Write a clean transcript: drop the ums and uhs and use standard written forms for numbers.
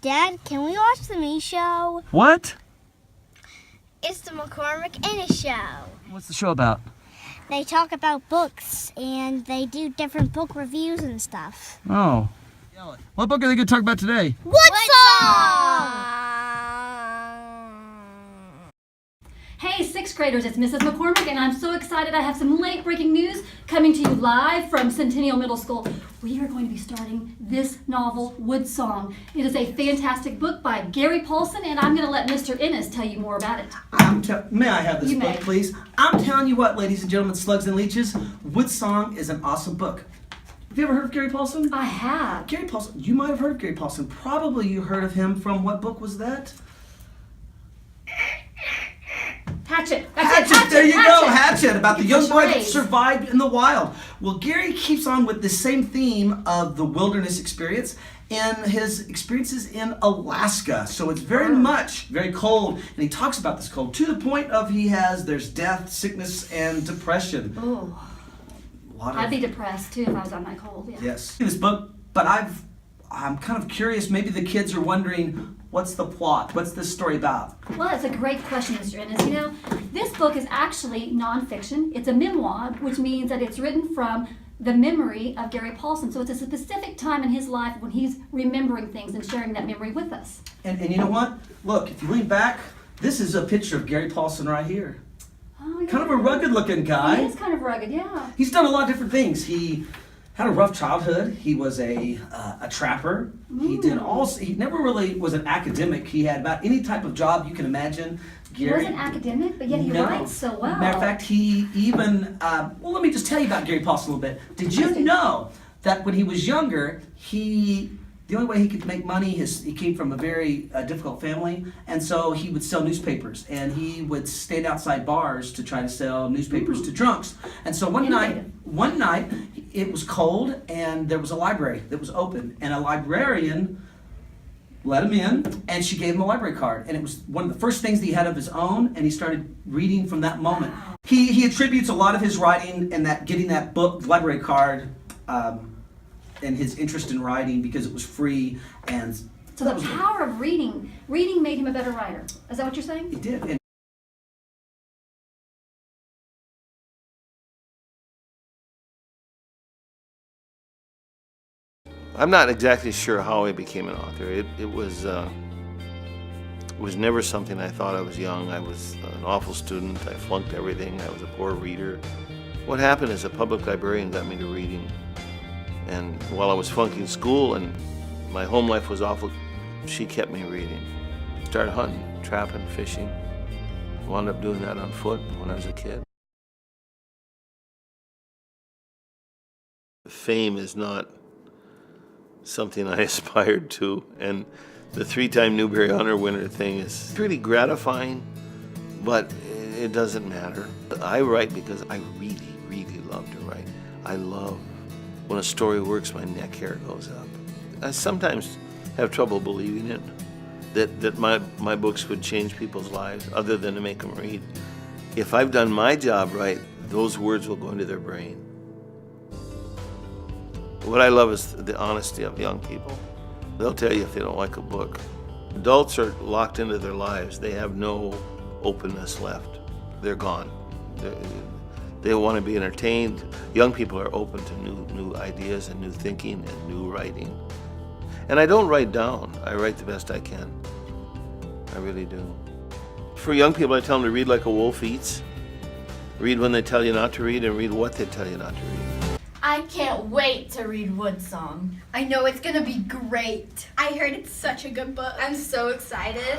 Dad, can we watch the Me Show? What? It's the McCormick Ennis Show. What's the show about? They talk about books and they do different book reviews and stuff. Oh. What book are they going to talk about today? Woodsong! Hey, sixth graders, it's Mrs. McCormick, and I'm so excited. I have some late breaking news coming to you live from Centennial Middle School. We are going to be starting this novel, Woodsong. It is a fantastic book by Gary Paulsen, and I'm going to let Mr. Ennis tell you more about it. May I have this You book, may. please? I'm telling you what, ladies and gentlemen, slugs and leeches, Woodsong is an awesome book. Have you ever heard of Gary Paulsen? I have. Gary Paulsen, you might have heard of Gary Paulsen. Probably you heard of him from what book was that? Hatchet. Hatchet, there you go, Hatchet, about the young boy that Charades. survived in the wild. Well, Gary keeps on with the same theme of the wilderness experience and his experiences in Alaska. So it's very cold, and he talks about this cold to the point of there's death, sickness, and depression. Oh, I'd be depressed too if I was on that cold. Yeah. Yes. In this book, but I'm kind of curious, maybe the kids are wondering, what's the plot? What's this story about? Well, that's a great question, Mr. Ennis. You know, this book is actually nonfiction. It's a memoir, which means that it's written from the memory of Gary Paulsen. So it's a specific time in his life when he's remembering things and sharing that memory with us. And you know what? Look, if you lean back, this is a picture of Gary Paulsen right here. Oh, yeah. Kind of a rugged-looking guy. He is kind of rugged, yeah. He's done a lot of different things. He had a rough childhood. He was a trapper. He never really was an academic. He had about any type of job you can imagine. He wasn't academic, but yet he writes so well. Matter of fact, he even, well, let me just tell you about Gary Paulsen a little bit. Did you know that when he was younger, the only way he could make money, he came from a very difficult family, and so he would sell newspapers, and he would stand outside bars to try to sell newspapers to drunks. And so one night, it was cold, and there was a library that was open, and a librarian let him in, and she gave him a library card, and it was one of the first things that he had of his own, and he started reading from that moment. Wow. He attributes a lot of his writing and getting that book library card and his interest in writing because it was free, and So the power of reading made him a better writer. Is that what you're saying? it did. And I'm not exactly sure how I became an author. It was never something I thought I was young. I was an awful student. I flunked everything. I was a poor reader. What happened is a public librarian got me to reading. And while I was flunking school and my home life was awful, she kept me reading. Started hunting, trapping, fishing. Wound up doing that on foot when I was a kid. Fame is not something I aspired to, and the 3-time Newbery Honor winner thing is pretty gratifying, but it doesn't matter. I write because I really, really love to write. I love when a story works, my neck hair goes up. I sometimes have trouble believing it, that my books would change people's lives other than to make them read. If I've done my job right, those words will go into their brain. What I love is the honesty of young people. They'll tell you if they don't like a book. Adults are locked into their lives. They have no openness left. They're gone. They want to be entertained. Young people are open to new ideas and new thinking and new writing. And I don't write down. I write the best I can. I really do. For young people, I tell them to read like a wolf eats. Read when they tell you not to read, and read what they tell you not to read. I can't wait to read Woodsong. I know it's gonna be great. I heard it's such a good book. I'm so excited.